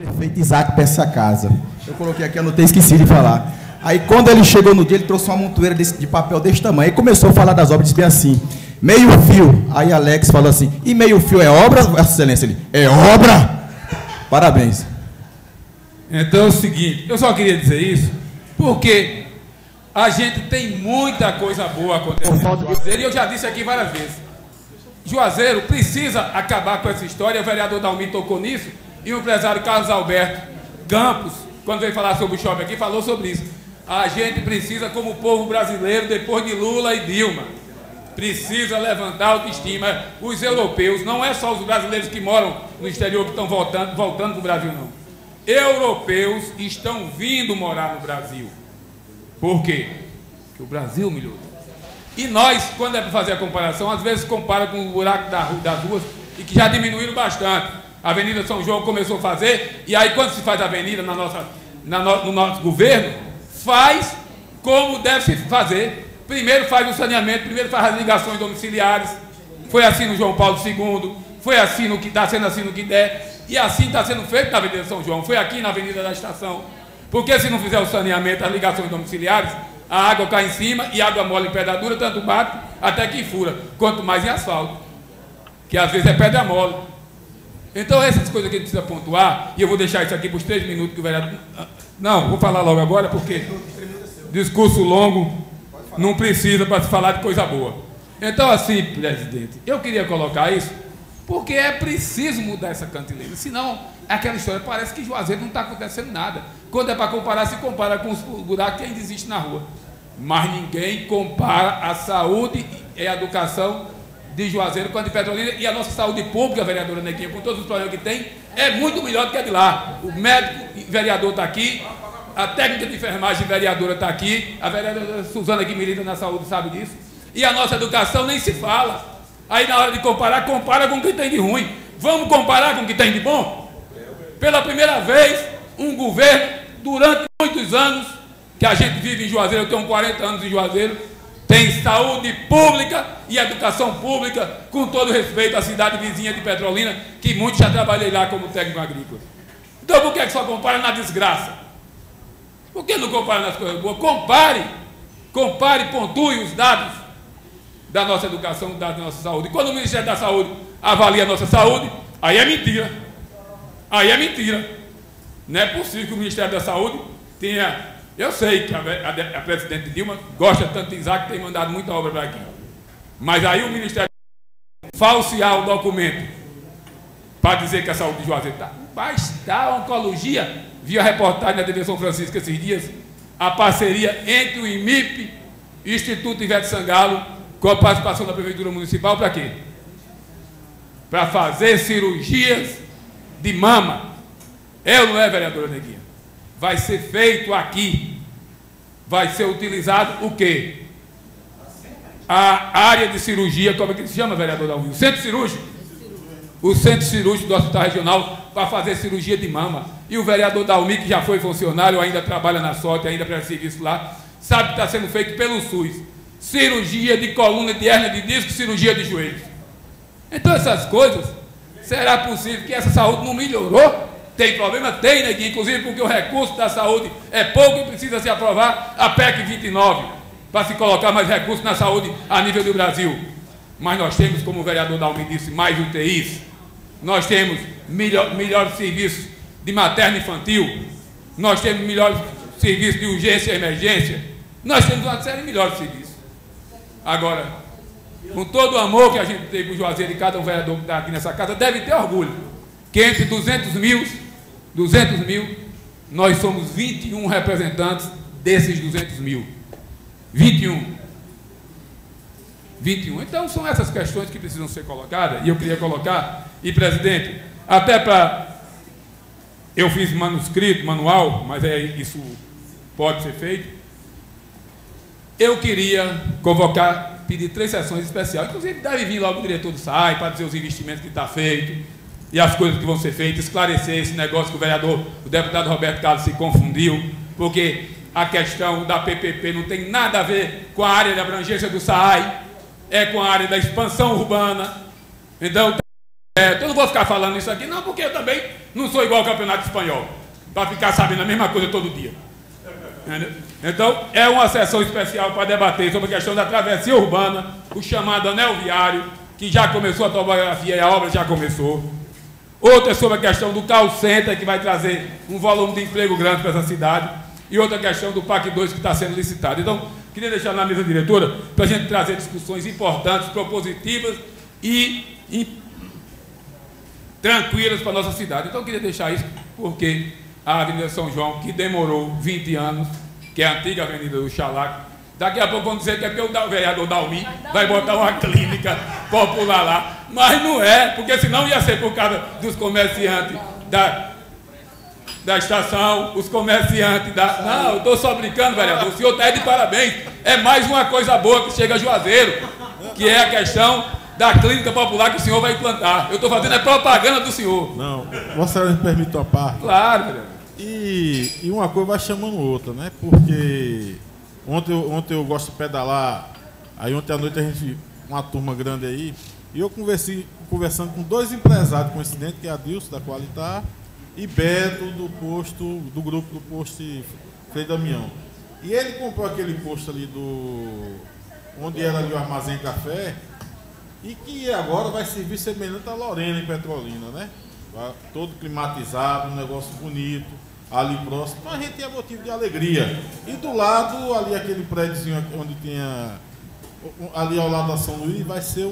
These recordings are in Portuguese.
Prefeito Isaac para essa casa. Eu coloquei aqui, anotei, esqueci de falar. Aí quando ele chegou no dia, ele trouxe uma montoeira de papel desse tamanho. Aí começou a falar das obras, disse bem assim, meio fio. Aí Alex falou assim, e meio fio é obra, Vossa Excelência? Ele, é obra? Parabéns. Então é o seguinte, eu só queria dizer isso, porque a gente tem muita coisa boa acontecendo em Juazeiro, e eu já disse aqui várias vezes. Juazeiro precisa acabar com essa história, o vereador Dalmir tocou nisso, e o empresário Carlos Alberto Campos, quando veio falar sobre o shopping aqui, falou sobre isso. A gente precisa, como povo brasileiro, depois de Lula e Dilma, precisa levantar a autoestima. Os europeus, não é só os brasileiros que moram no exterior que estão voltando para o Brasil, não. Europeus estão vindo morar no Brasil. Por quê? Porque o Brasil melhorou. E nós, quando é para fazer a comparação, às vezes compara com o buraco das ruas, e que já diminuíram bastante. A Avenida São João começou a fazer, e aí quando se faz a avenida no nosso governo, faz como deve se fazer. Primeiro faz o saneamento, primeiro faz as ligações domiciliares. Foi assim no João Paulo II, foi assim no que está sendo assim no Quindé, e assim está sendo feito na Avenida São João, foi aqui na Avenida da Estação. Porque se não fizer o saneamento, as ligações domiciliares, a água cai em cima e a água mole em pedra dura, tanto bate até que fura, quanto mais em asfalto, que às vezes é pedra mole. Então essas coisas que a gente precisa pontuar, e eu vou deixar isso aqui para os 3 minutos que o vereador... Não, vou falar logo agora, porque discurso longo não precisa para se falar de coisa boa. Então assim, presidente, eu queria colocar isso, porque é preciso mudar essa cantileira, senão aquela história parece que Juazeiro não está acontecendo nada. Quando é para comparar, se compara com os buracos que ainda existem na rua. Mas ninguém compara a saúde e a educação de Juazeiro com a de Petrolina, e a nossa saúde pública, vereadora Neguinha, com todos os problemas que tem, é muito melhor do que a de lá. O médico vereador está aqui, a técnica de enfermagem vereadora está aqui, a vereadora Suzana que milita na saúde sabe disso, e a nossa educação nem se fala. Aí na hora de comparar, compara com o que tem de ruim. Vamos comparar com o que tem de bom? Pela primeira vez, um governo, durante muitos anos, que a gente vive em Juazeiro, eu tenho 40 anos em Juazeiro, tem saúde pública e educação pública, com todo respeito à cidade vizinha de Petrolina, que muitos já trabalhei lá como técnico agrícola. Então por que é que só compara na desgraça? Por que não compara nas coisas boas? Compare, pontue os dados da nossa educação, os dados da nossa saúde. E quando o Ministério da Saúde avalia a nossa saúde, aí é mentira. Aí é mentira. Não é possível que o Ministério da Saúde tenha... Eu sei que a presidente Dilma gosta tanto de Isaac que tem mandado muita obra para aqui. Mas aí o Ministério falsear o documento para dizer que a saúde de Juazeiro está... Basta a oncologia. Vi a reportagem na TV São Francisco esses dias, a parceria entre o IMIP e o Instituto Ivete Sangalo, com a participação da Prefeitura Municipal, para quê? Para fazer cirurgias de mama. É ou não é, vereadora Neguinha? Vai ser feito aqui. Vai ser utilizado o quê? A área de cirurgia, como é que se chama, vereador Dalmir? O centro cirúrgico? O centro cirúrgico do Hospital Regional para fazer cirurgia de mama. E o vereador Dalmir, que já foi funcionário, ainda trabalha na sorte, ainda presta serviço lá, sabe que está sendo feito pelo SUS. Cirurgia de coluna, de hérnia de disco, cirurgia de joelhos. Então essas coisas, será possível que essa saúde não melhorou? Tem problema? Tem, Neguinho, inclusive porque o recurso da saúde é pouco e precisa se aprovar a PEC 29, para se colocar mais recursos na saúde a nível do Brasil. Mas nós temos, como o vereador Dalmir disse, mais UTIs, nós temos melhores serviços de materno infantil, nós temos melhores serviços de urgência e emergência, nós temos uma série de melhores serviços. Agora, com todo o amor que a gente tem por Juazeiro, e cada um vereador que está aqui nessa casa deve ter orgulho, que entre 200 mil, nós somos 21 representantes desses 200 mil. 21. Então são essas questões que precisam ser colocadas, e eu queria colocar, e presidente, até para... Eu fiz manuscrito, manual, mas isso pode ser feito. Eu queria convocar, pedir 3 sessões especiais, inclusive deve vir logo o diretor do SAI para dizer os investimentos que está feito, e as coisas que vão ser feitas, esclarecer esse negócio que o deputado Roberto Carlos se confundiu, porque a questão da PPP não tem nada a ver com a área de abrangência do SAI, é com a área da expansão urbana. Então, Eu não vou ficar falando isso aqui, não, porque eu também não sou igual ao Campeonato Espanhol, para ficar sabendo a mesma coisa todo dia. Entendeu? Então, é uma sessão especial para debater sobre a questão da travessia urbana, o chamado anel viário, que já começou a topografia e a obra já começou. Outra é sobre a questão do call center, que vai trazer um volume de emprego grande para essa cidade. E outra questão do PAC 2, que está sendo licitado. Então, queria deixar na mesa diretora para a gente trazer discussões importantes, propositivas e tranquilas para a nossa cidade. Então, eu queria deixar isso porque a Avenida São João, que demorou 20 anos, que é a antiga Avenida do Chalaco, daqui a pouco vão dizer que é porque o vereador Dalmi vai botar uma clínica popular lá. Mas não é, porque senão ia ser por causa dos comerciantes da estação, os comerciantes da... Não, eu estou só brincando, vereador. O senhor está de parabéns. É mais uma coisa boa que chega a Juazeiro, que é a questão da clínica popular que o senhor vai implantar. Eu estou fazendo a propaganda do senhor. Não, você me permite uma parte? Claro, vereador. E uma coisa vai chamando outra, né? Porque ontem eu gosto de pedalar, aí ontem à noite a gente, uma turma grande aí, e eu conversando com dois empresários coincidentes, que é Adilson, da Qualitar, e Beto, do grupo do posto Frei Damião. E ele comprou aquele posto ali onde era ali o Armazém Café, e que agora vai servir semelhante a Lorena, em Petrolina, né? Todo climatizado, um negócio bonito, ali próximo. Então a gente tinha motivo de alegria. E do lado, ali aquele prédiozinho onde tinha, ali ao lado da São Luís, vai ser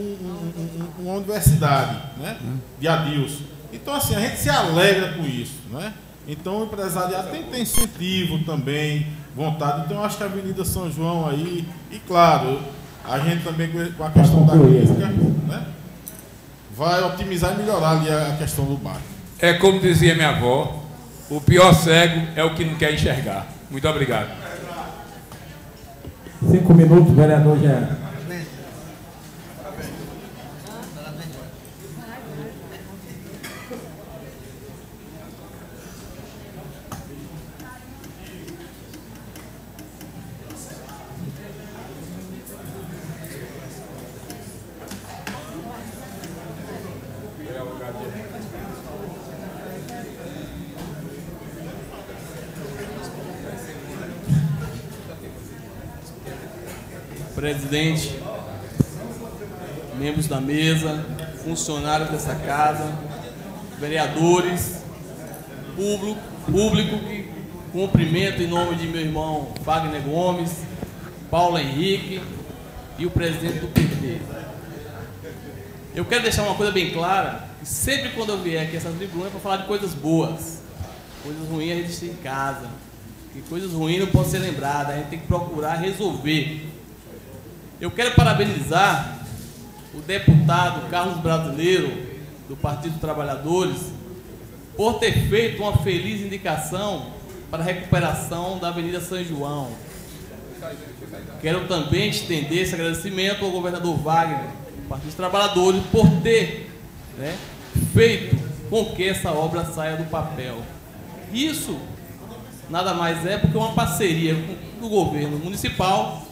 uma universidade, né? De Adilson. Então assim, a gente se alegra com isso, né? Então o empresariado tem que ter incentivo também, vontade. Então eu acho que a Avenida São João aí, e claro, a gente também com a questão da clínica, né? Vai otimizar e melhorar ali a questão do bairro. É como dizia minha avó, o pior cego é o que não quer enxergar. Muito obrigado. 5 minutos, vereador Jean. Presidente, membros da mesa, funcionários dessa casa, vereadores, público que cumprimento em nome de meu irmão Wagner Gomes, Paulo Henrique e o presidente do PT. Eu quero deixar uma coisa bem clara, que sempre quando eu vier aqui essa tribuna é para falar de coisas boas. Coisas ruins a gente tem em casa, que coisas ruins não podem ser lembradas, a gente tem que procurar resolver. Eu quero parabenizar o deputado Carlos Brasileiro, do Partido dos Trabalhadores, por ter feito uma feliz indicação para a recuperação da Avenida São João. Quero também estender esse agradecimento ao governador Wagner, do Partido dos Trabalhadores, por ter feito com que essa obra saia do papel. Isso nada mais é porque uma parceria do governo municipal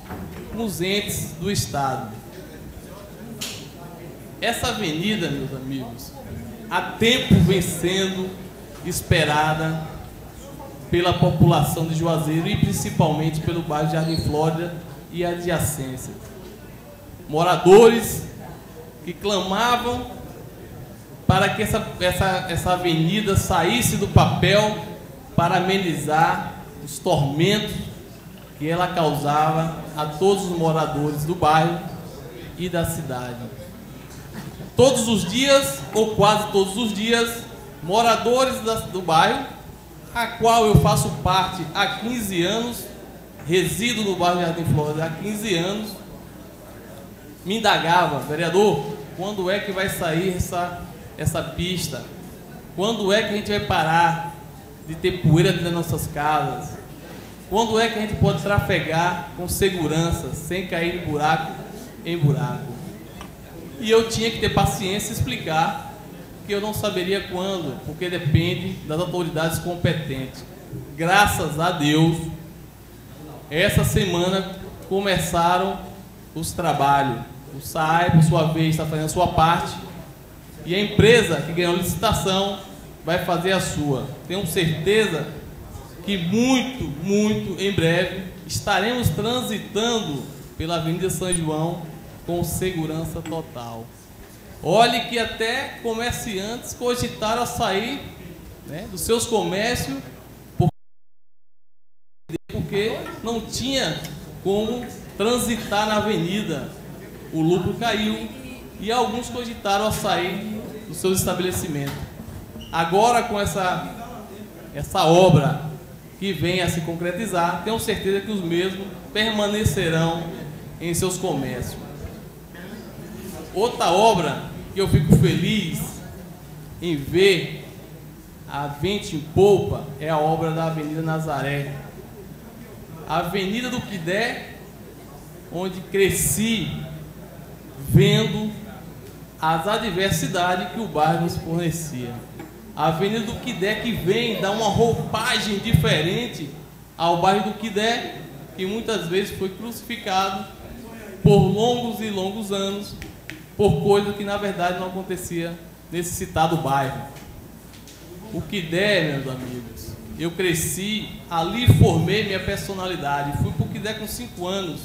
com os entes do Estado. Essa avenida, meus amigos, há tempo vem sendo esperada pela população de Juazeiro e principalmente pelo bairro Jardim Flórida e adjacência. Moradores que clamavam para que essa avenida saísse do papel para amenizar os tormentos que ela causava a todos os moradores do bairro e da cidade. Todos os dias, ou quase todos os dias, moradores do bairro, a qual eu faço parte há 15 anos, resido no bairro Jardim Flórida há 15 anos, me indagava, vereador, quando é que vai sair essa pista? Quando é que a gente vai parar de ter poeira dentro das nossas casas? Quando é que a gente pode trafegar com segurança, sem cair de buraco em buraco? E eu tinha que ter paciência e explicar que eu não saberia quando, porque depende das autoridades competentes. Graças a Deus, essa semana começaram os trabalhos. O SAE, por sua vez, está fazendo a sua parte E a empresa que ganhou a licitação vai fazer a sua. Tenho certeza que muito, muito em breve estaremos transitando pela Avenida São João com segurança total. Olhe que até comerciantes cogitaram a sair, né, dos seus comércios porque não tinha como transitar na avenida. O lucro caiu e alguns cogitaram a sair dos seus estabelecimentos. Agora, com essa obra que vem a se concretizar, tenho certeza que os mesmos permanecerão em seus comércios. Outra obra que eu fico feliz em ver a vento em polpa é a obra da Avenida Nazaré. A Avenida do Quidé, onde cresci vendo as adversidades que o bairro nos fornecia. A Avenida do Quidé que vem dar uma roupagem diferente ao bairro do Quidé, que muitas vezes foi crucificado por longos e longos anos, por coisas que na verdade não acontecia nesse citado bairro. O Quidé, meus amigos, eu cresci, ali formei minha personalidade. Fui para o Quidé com 5 anos.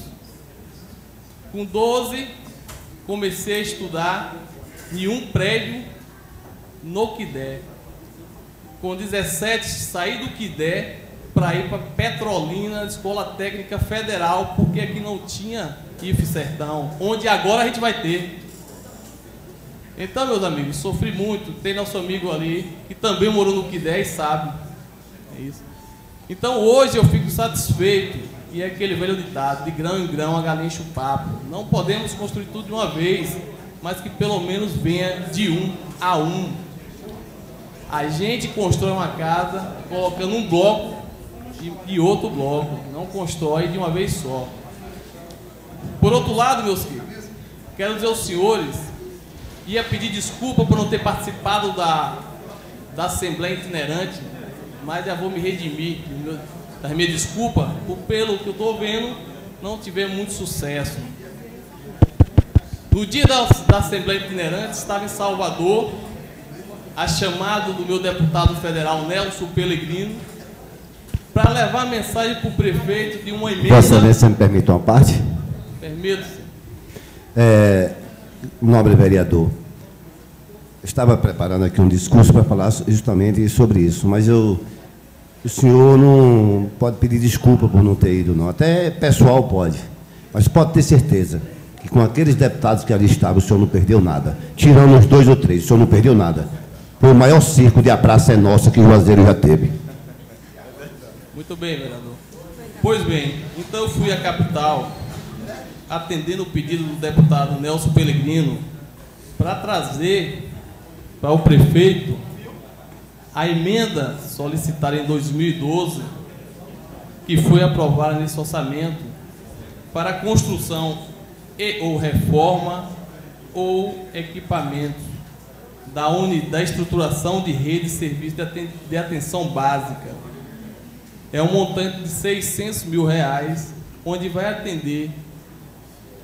Com 12, comecei a estudar em um prédio no Quidé. Com 17, saí do Quidé para ir para Petrolina, Escola Técnica Federal, porque aqui não tinha IF Sertão, onde agora a gente vai ter. Então, meus amigos, sofri muito. Tem nosso amigo ali, que também morou no Quidé e sabe. É isso. Então, hoje eu fico satisfeito. E é aquele velho ditado, de grão em grão a galinha enche o papo. Não podemos construir tudo de uma vez, mas que pelo menos venha de um a um. A gente constrói uma casa colocando um bloco e outro bloco. Não constrói de uma vez só. Por outro lado, meus queridos, quero dizer aos senhores, ia pedir desculpa por não ter participado da Assembleia Itinerante, mas já vou me redimir das minhas desculpas, pelo que eu estou vendo, não tivemos muito sucesso. No dia da Assembleia Itinerante, estava em Salvador, a chamado do meu deputado federal, Nelson Pellegrino, para levar a mensagem para o prefeito de uma emenda... Vossa Excelência, me permite uma parte? Permito, nobre vereador, estava preparando aqui um discurso para falar justamente sobre isso, mas o senhor não pode pedir desculpa por não ter ido, não. Até pessoal pode, mas pode ter certeza que com aqueles deputados que ali estavam, o senhor não perdeu nada. Tirando os 2 ou 3, o senhor não perdeu nada. Foi o maior circo de A Praça é Nossa que o Juazeiro já teve. Muito bem, vereador. Pois bem, então eu fui à capital, atendendo o pedido do deputado Nelson Pellegrino, para trazer para o prefeito a emenda solicitada em 2012, que foi aprovada nesse orçamento, para a construção ou reforma ou equipamento da estruturação de rede de serviço de atenção básica. É um montante de R$600 mil, onde vai atender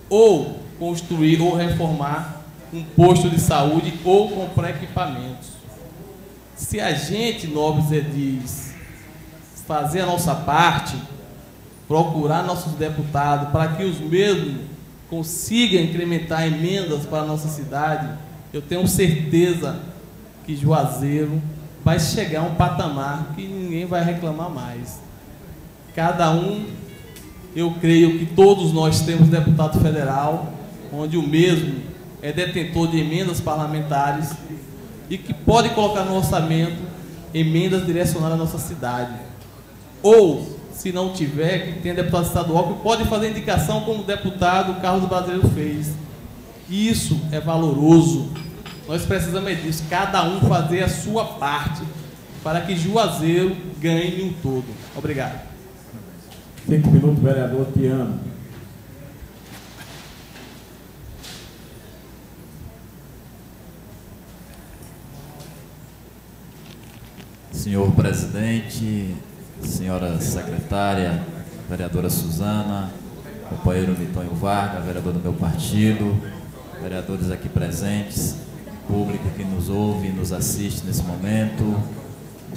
ou construir ou reformar um posto de saúde ou comprar equipamentos. Se a gente, nobres edis, fazer a nossa parte, procurar nossos deputados para que os mesmos consigam incrementar emendas para a nossa cidade, eu tenho certeza que Juazeiro vai chegar a um patamar que ninguém vai reclamar mais. Cada um, eu creio que todos nós temos deputado federal, onde o mesmo é detentor de emendas parlamentares e que pode colocar no orçamento emendas direcionadas à nossa cidade. Ou, se não tiver, que tem deputado estadual que pode fazer indicação como o deputado Carlos Brasileiro fez. Isso é valoroso. Nós precisamos disso, cada um fazer a sua parte para que Juazeiro ganhe um todo. Obrigado. 5 minutos, vereador Tiano. Senhor presidente, senhora secretária, vereadora Suzana, companheiro Vitório Vargas, vereador do meu partido, vereadores aqui presentes, público que nos ouve e nos assiste nesse momento,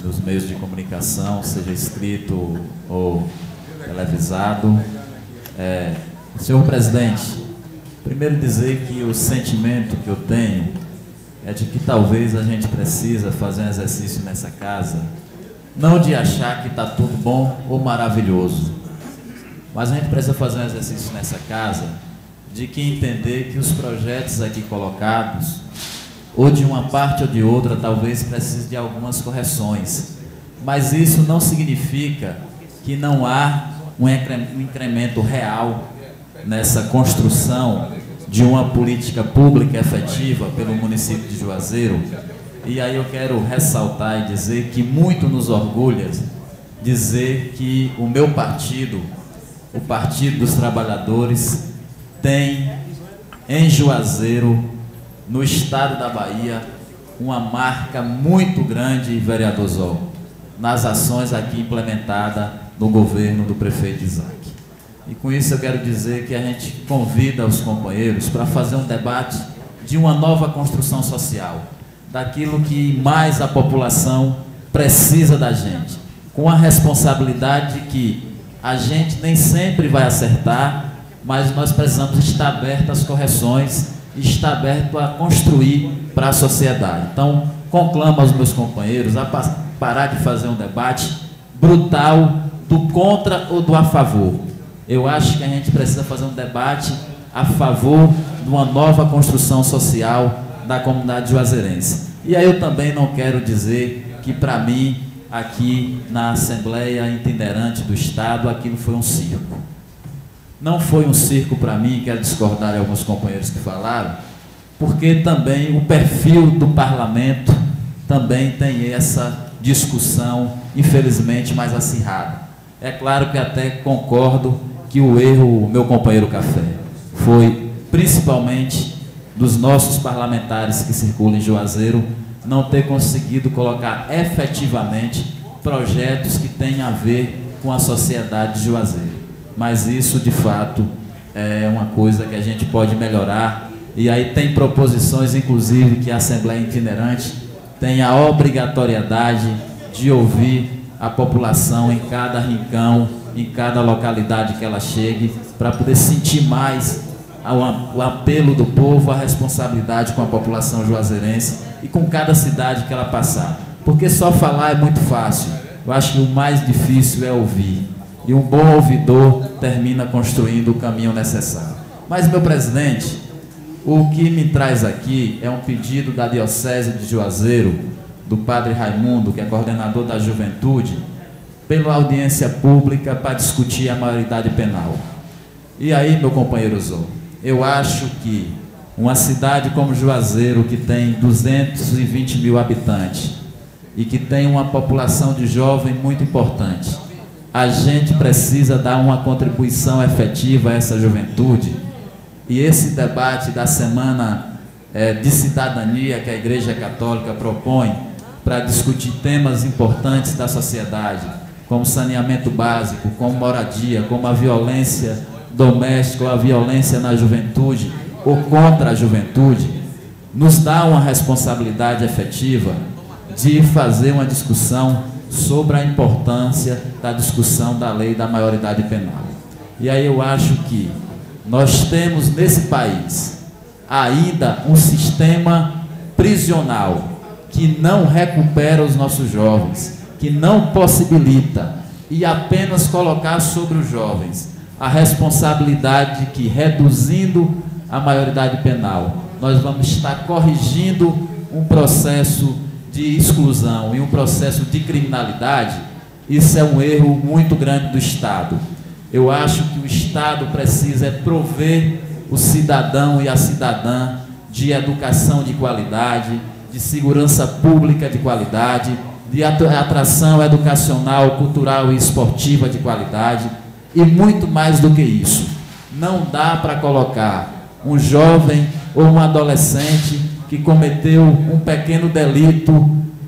nos meios de comunicação, seja escrito ou televisado. Senhor presidente, primeiro dizer que o sentimento que eu tenho é de que talvez a gente precisa fazer um exercício nessa casa, não de achar que está tudo bom ou maravilhoso, mas a gente precisa fazer um exercício nessa casa de que entender que os projetos aqui colocados, ou de uma parte ou de outra, talvez precise de algumas correções, mas isso não significa que não há um incremento real nessa construção de uma política pública efetiva pelo município de Juazeiro. E aí eu quero ressaltar e dizer que muito nos orgulha dizer que o meu partido, o Partido dos Trabalhadores, tem em Juazeiro, no estado da Bahia, uma marca muito grande, vereador Zol, nas ações aqui implementadas no governo do prefeito Isaac. E com isso eu quero dizer que a gente convida os companheiros para fazer um debate de uma nova construção social, daquilo que mais a população precisa da gente, com a responsabilidade de que a gente nem sempre vai acertar, mas nós precisamos estar abertos às correções e estar aberto a construir para a sociedade. Então, conclamo aos meus companheiros a parar de fazer um debate brutal do contra ou do a favor. Eu acho que a gente precisa fazer um debate a favor de uma nova construção social da comunidade juazeirense. E aí eu também não quero dizer que, para mim, aqui na Assembleia Itinerante do Estado, aquilo foi um circo. Não foi um circo para mim, quero discordar de alguns companheiros que falaram, porque também o perfil do parlamento também tem essa discussão, infelizmente, mais acirrada. É claro que até concordo que o erro, o meu companheiro Café, foi principalmente dos nossos parlamentares que circulam em Juazeiro não ter conseguido colocar efetivamente projetos que tenham a ver com a sociedade de Juazeiro. Mas isso, de fato, é uma coisa que a gente pode melhorar. E aí tem proposições, inclusive, que a Assembleia Itinerante tem a obrigatoriedade de ouvir a população em cada rincão, em cada localidade que ela chegue, para poder sentir mais o apelo do povo, a responsabilidade com a população juazeirense e com cada cidade que ela passar. Porque só falar é muito fácil. Eu acho que o mais difícil é ouvir. E um bom ouvidor termina construindo o caminho necessário. Mas, meu presidente, o que me traz aqui é um pedido da Diocese de Juazeiro, do padre Raimundo, que é coordenador da juventude, pela audiência pública para discutir a maioridade penal. E aí, meu companheiro Zô, eu acho que uma cidade como Juazeiro, que tem 220 mil habitantes e que tem uma população de jovem muito importante, a gente precisa dar uma contribuição efetiva a essa juventude. E esse debate da semana de cidadania que a Igreja Católica propõe para discutir temas importantes da sociedade, como saneamento básico, como moradia, como a violência doméstica ou a violência na juventude ou contra a juventude, nos dá uma responsabilidade efetiva de fazer uma discussão sobre a importância da discussão da lei da maioridade penal. E aí eu acho que nós temos nesse país ainda um sistema prisional que não recupera os nossos jovens, que não possibilita e apenas colocar sobre os jovens a responsabilidade de que, reduzindo a maioridade penal, nós vamos estar corrigindo um processo de exclusão e um processo de criminalidade. Isso é um erro muito grande do Estado. Eu acho que o Estado precisa prover o cidadão e a cidadã de educação de qualidade, de segurança pública de qualidade, de atração educacional, cultural e esportiva de qualidade, e muito mais do que isso. Não dá para colocar um jovem ou um adolescente que cometeu um pequeno delito,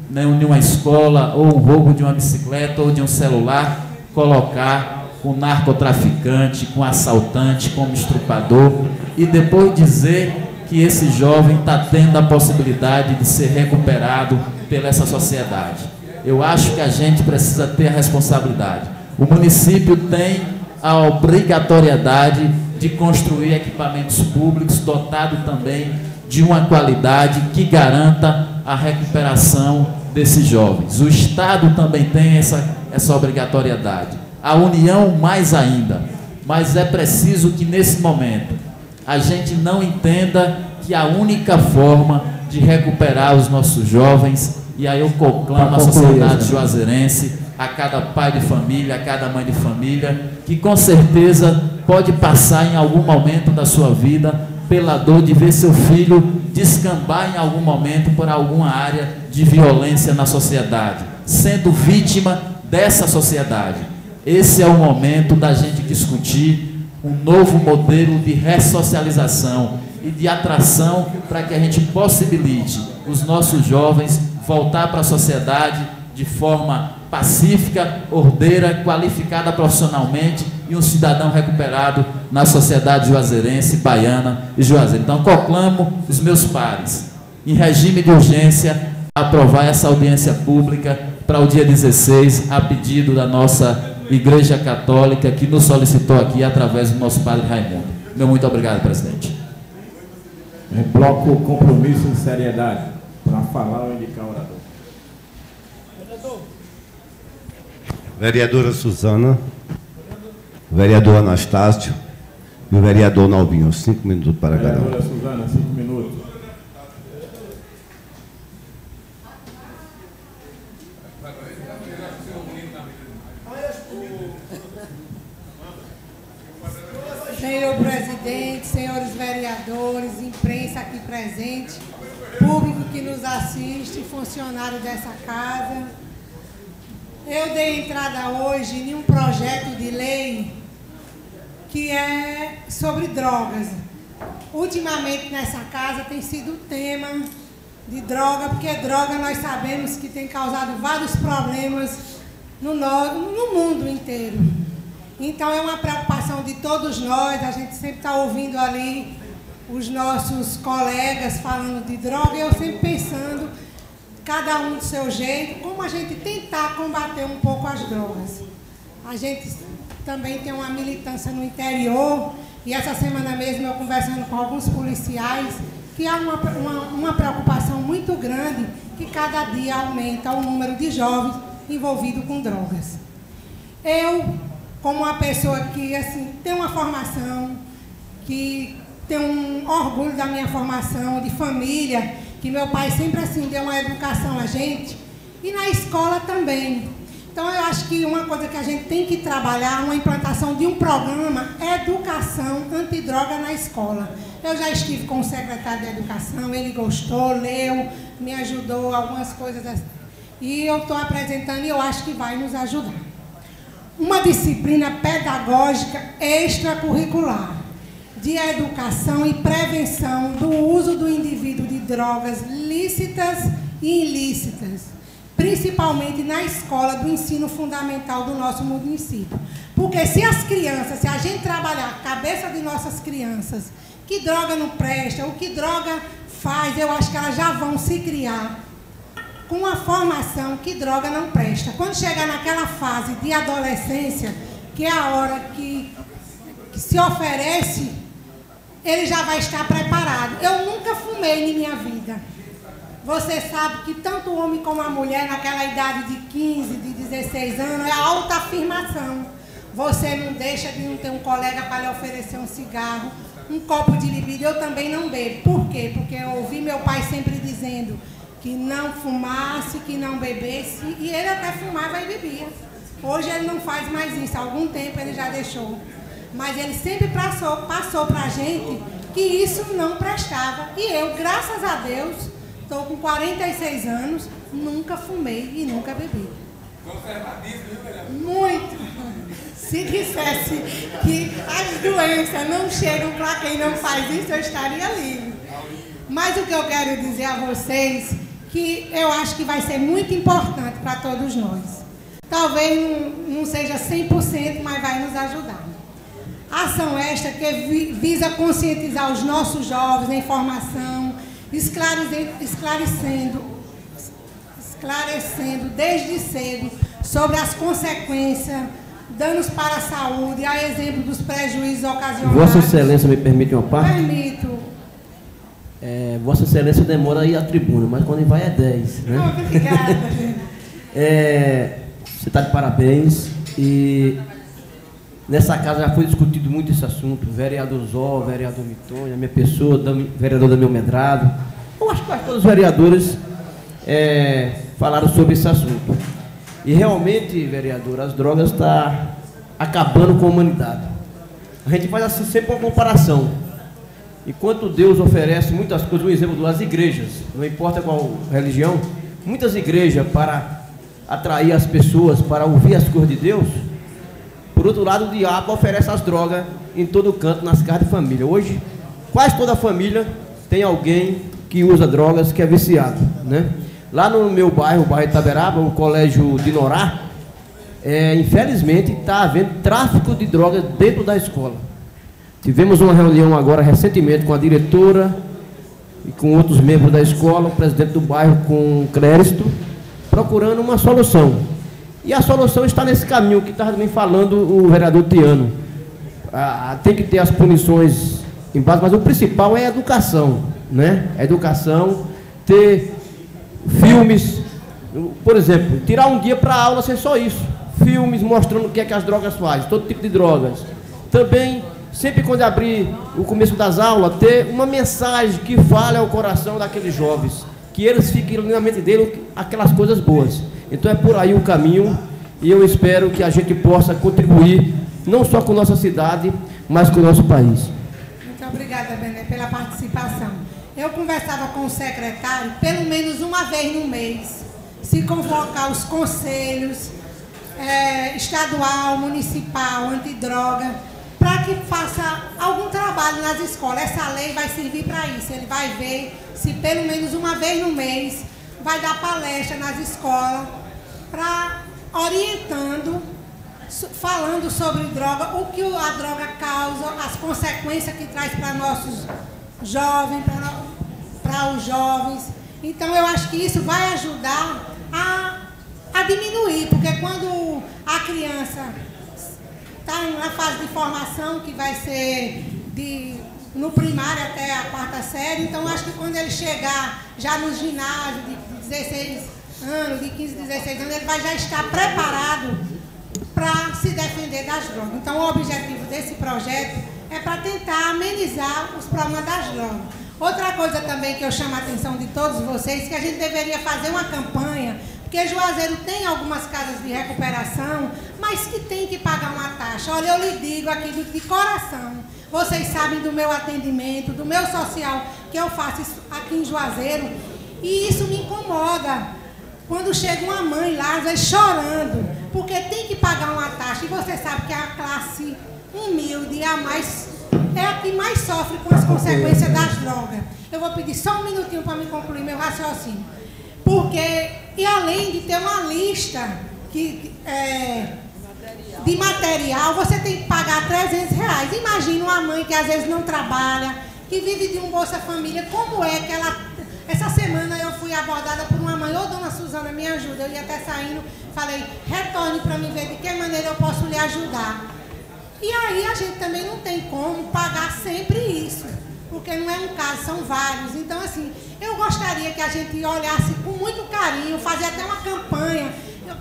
né, em uma escola, ou um roubo de uma bicicleta ou de um celular, colocar com narcotraficante, com assaltante, como estrupador, e depois dizer que esse jovem está tendo a possibilidade de ser recuperado pela essa sociedade. Eu acho que a gente precisa ter a responsabilidade. O município tem a obrigatoriedade de construir equipamentos públicos dotado também de uma qualidade que garanta a recuperação desses jovens. O Estado também tem essa obrigatoriedade. A União mais ainda. Mas é preciso que nesse momento a gente não entenda que a única forma de recuperar os nossos jovens, e aí eu conclamo a sociedade juazeirense, a cada pai de família, a cada mãe de família, que com certeza pode passar em algum momento da sua vida pela dor de ver seu filho descambar em algum momento por alguma área de violência na sociedade, sendo vítima dessa sociedade. Esse é o momento da gente discutir um novo modelo de ressocialização e de atração para que a gente possibilite os nossos jovens voltar para a sociedade de forma pacífica, ordeira, qualificada profissionalmente e um cidadão recuperado na sociedade juazeirense, baiana e juazeiro. Então, conclamo os meus pares, em regime de urgência, a aprovar essa audiência pública para o dia 16, a pedido da nossa Igreja Católica, que nos solicitou aqui através do nosso padre Raimundo. Meu muito obrigado, presidente. Bloco compromisso e seriedade. Para falar ou indicar o orador. Vereadora Suzana, vereador Anastácio e o vereador Nalvinho. 5 minutos para cada um. Vereadora Suzana, 5 minutos. Senhor presidente, senhores vereadores, imprensa aqui presente, público que nos assiste, funcionário dessa casa. Eu dei entrada hoje em um projeto de lei que é sobre drogas. Ultimamente nessa casa tem sido tema de droga, porque droga nós sabemos que tem causado vários problemas no mundo inteiro. Então é uma preocupação de todos nós, a gente sempre está ouvindo ali os nossos colegas falando de droga, e eu sempre pensando, cada um do seu jeito, como a gente tentar combater um pouco as drogas. A gente também tem uma militância no interior, e essa semana mesmo eu conversando com alguns policiais, que há uma preocupação muito grande, que cada dia aumenta o número de jovens envolvidos com drogas. Eu, como uma pessoa que assim, tem uma formação, que tem um orgulho da minha formação, de família, que meu pai sempre assim deu uma educação a gente, e na escola também. Então eu acho que uma coisa que a gente tem que trabalhar, uma implantação de um programa, educação antidroga na escola. Eu já estive com o secretário de educação, ele gostou, leu, me ajudou, algumas coisas assim. E eu estou apresentando e eu acho que vai nos ajudar. Uma disciplina pedagógica extracurricular de educação e prevenção do uso do indivíduo de drogas lícitas e ilícitas, principalmente na escola do ensino fundamental do nosso município. Porque se as crianças, se a gente trabalhar a cabeça de nossas crianças, que droga não presta, o que droga faz, eu acho que elas já vão se criar com uma formação que droga não presta. Quando chegar naquela fase de adolescência, que é a hora que se oferece, ele já vai estar preparado. Eu nunca fumei em minha vida. Você sabe que tanto o homem como a mulher, naquela idade de 15, de 16 anos, é autoafirmação. Você não deixa de não ter um colega para lhe oferecer um cigarro, um copo de bebida. Eu também não bebo. Por quê? Porque eu ouvi meu pai sempre dizendo que não fumasse, que não bebesse, e ele até fumava e bebia. Hoje ele não faz mais isso, há algum tempo ele já deixou. Mas ele sempre passou para a gente que isso não prestava. E eu, graças a Deus, estou com 46 anos, nunca fumei e nunca bebi. Muito. Se dissesse que as doenças não chegam para quem não faz isso, eu estaria livre. Mas o que eu quero dizer a vocês, que eu acho que vai ser muito importante para todos nós. Talvez não seja 100%, mas vai nos ajudar. Ação esta que visa conscientizar os nossos jovens em formação, esclarecendo desde cedo sobre as consequências, danos para a saúde, a exemplo dos prejuízos ocasionados. Vossa Excelência me permite uma parte? Permito. Vossa Excelência demora a ir à tribuna, mas quando vai é 10. Né? Obrigada. Você está de parabéns. E nessa casa já foi discutido muito esse assunto. Vereador Zó, vereador Mitonha, minha pessoa, vereador Daniel Medrado. Eu acho que quase todos os vereadores falaram sobre esse assunto. E realmente, vereador, as drogas estão acabando com a humanidade. A gente faz assim sempre uma comparação. Enquanto Deus oferece muitas coisas, um exemplo das igrejas, não importa qual religião, muitas igrejas para atrair as pessoas, para ouvir as coisas de Deus. Por outro lado, o diabo oferece as drogas em todo canto, nas casas de família. Hoje, quase toda família tem alguém que usa drogas, que é viciado, né? Lá no meu bairro, o bairro Itaberaba, o colégio de Norá, infelizmente está havendo tráfico de drogas dentro da escola. Tivemos uma reunião agora recentemente com a diretora e com outros membros da escola, o presidente do bairro com crédito, procurando uma solução. E a solução está nesse caminho que estava também falando o vereador Tiano. Tem que ter as punições em base, mas o principal é a educação, né? A educação, ter filmes, por exemplo, tirar um dia para a aula ser só isso. Filmes mostrando o que é que as drogas fazem, todo tipo de drogas. Também, sempre quando abrir o começo das aulas, ter uma mensagem que fale ao coração daqueles jovens, que eles fiquem na mente dele aquelas coisas boas. Então é por aí o caminho, e eu espero que a gente possa contribuir, não só com nossa cidade, mas com o nosso país. Muito obrigada, Bené, pela participação. Eu conversava com o secretário, pelo menos uma vez no mês, se convocar os conselhos estadual, municipal, antidroga, para que faça algum trabalho nas escolas. Essa lei vai servir para isso. Ele vai ver se pelo menos uma vez no mês vai dar palestra nas escolas, para orientando, falando sobre droga, o que a droga causa, as consequências que traz para nossos jovens, para os jovens. Então eu acho que isso vai ajudar a diminuir, porque quando a criança está na fase de formação, que vai ser no primário até a 4ª série, então acho que quando ele chegar já no ginásio de 16 anos, de 15, 16 anos, ele vai já estar preparado para se defender das drogas. Então o objetivo desse projeto é para tentar amenizar os problemas das drogas. Outra coisa também que eu chamo a atenção de todos vocês, que a gente deveria fazer uma campanha, porque Juazeiro tem algumas casas de recuperação, mas que tem que pagar uma taxa. Olha, eu lhe digo aqui de coração, vocês sabem do meu atendimento, do meu social, que eu faço aqui em Juazeiro, e isso me incomoda. Quando chega uma mãe lá, às vezes chorando, porque tem que pagar uma taxa, e você sabe que a classe humilde é a que mais sofre com as consequências das drogas. Eu vou pedir só um minutinho para me concluir meu raciocínio. Porque, e além de ter uma lista de material, você tem que pagar R$300. Imagina uma mãe que às vezes não trabalha, que vive de um Bolsa Família, como é que ela... Essa semana eu fui abordada por uma mãe, dona Suzana, me ajuda. Eu ia até saindo, falei, retorne para mim ver de que maneira eu posso lhe ajudar. E aí a gente também não tem como pagar sempre isso, porque não é um caso, são vários. Então, assim, eu gostaria que a gente olhasse com muito carinho, fazer até uma campanha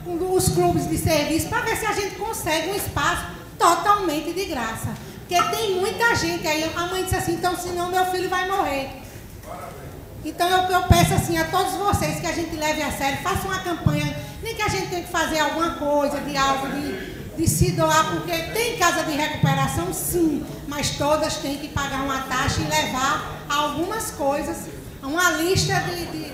com os clubes de serviço, para ver se a gente consegue um espaço totalmente de graça. Porque tem muita gente aí, a mãe disse assim, então senão meu filho vai morrer. Então eu peço assim a todos vocês que a gente leve a sério, faça uma campanha, nem que a gente tenha que fazer alguma coisa, de algo de se doar, porque tem casa de recuperação sim, mas todas têm que pagar uma taxa e levar algumas coisas, uma lista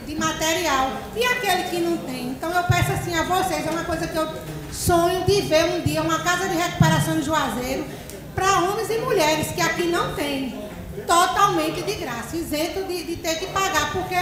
de material, e aquele que não tem. Então eu peço assim a vocês, é uma coisa que eu sonho de ver um dia, uma casa de recuperação em Juazeiro, para homens e mulheres, que aqui não tem, totalmente de graça, isento de ter que pagar, porque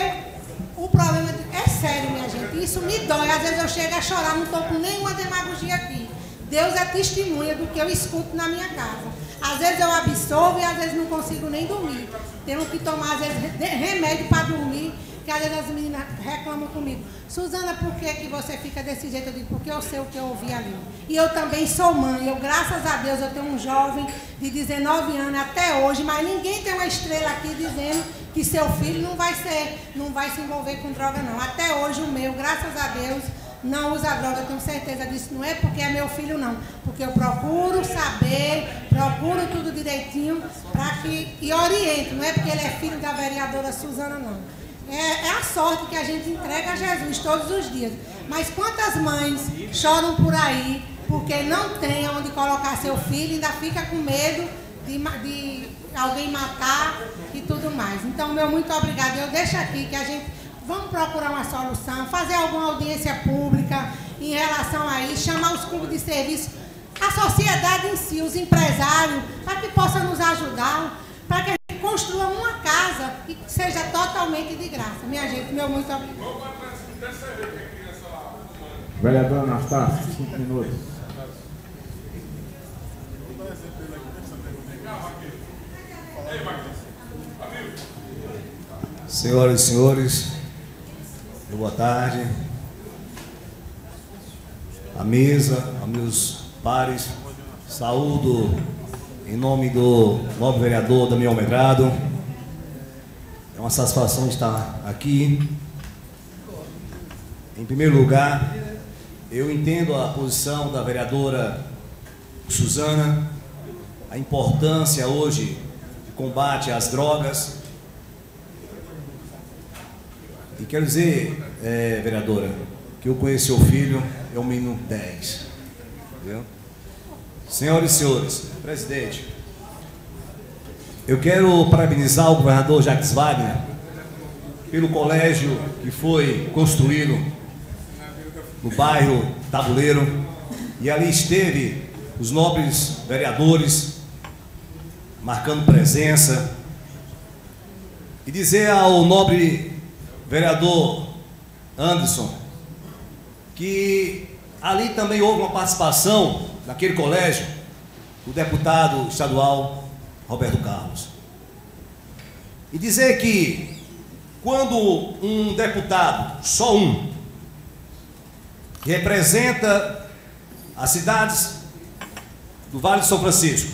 o problema é sério, minha gente, isso me dói, às vezes eu chego a chorar, não estou com nenhuma demagogia aqui. Deus é testemunha do que eu escuto na minha casa. Às vezes eu absorvo e às vezes não consigo nem dormir. Tenho que tomar, às vezes, remédio para dormir, que às vezes as meninas reclamam comigo. Suzana, por que você fica desse jeito? Eu digo, porque eu sei o que eu ouvi ali. E eu também sou mãe. Eu, graças a Deus, eu tenho um jovem de 19 anos até hoje, mas ninguém tem uma estrela aqui dizendo que seu filho não vai se envolver com droga, não. Até hoje o meu, graças a Deus, não usa droga, eu tenho certeza disso. Não é porque é meu filho, não. Porque eu procuro saber, procuro tudo direitinho e oriento. Não é porque ele é filho da vereadora Suzana, não. É a sorte que a gente entrega a Jesus todos os dias. Mas quantas mães choram por aí porque não tem onde colocar seu filho e ainda fica com medo de alguém matar e tudo mais. Então, meu muito obrigado. Eu deixo aqui que a gente... Vamos procurar uma solução, fazer alguma audiência pública em relação a isso, chamar os clubes de serviço, a sociedade em si, os empresários, para que possam nos ajudar, para que a gente construa uma casa que seja totalmente de graça. Minha gente, meu muito obrigado. Vereador Anastácio, 5 minutos. Senhoras e senhores, boa tarde. A mesa, a meus pares, saúdo em nome do nobre vereador Damião Medrado. É uma satisfação estar aqui. Em primeiro lugar, eu entendo a posição da vereadora Suzana, a importância hoje de combate às drogas. E quero dizer, vereadora, que eu conheço seu filho, é um menino 10. Entendeu? Senhoras e senhores, presidente, eu quero parabenizar o governador Jacques Wagner pelo colégio que foi construído no bairro Tabuleiro, e ali esteve os nobres vereadores marcando presença, e dizer ao nobre vereador Anderson que ali também houve uma participação naquele colégio do deputado estadual Roberto Carlos. E dizer que quando um deputado, só um, que representa as cidades do Vale de São Francisco,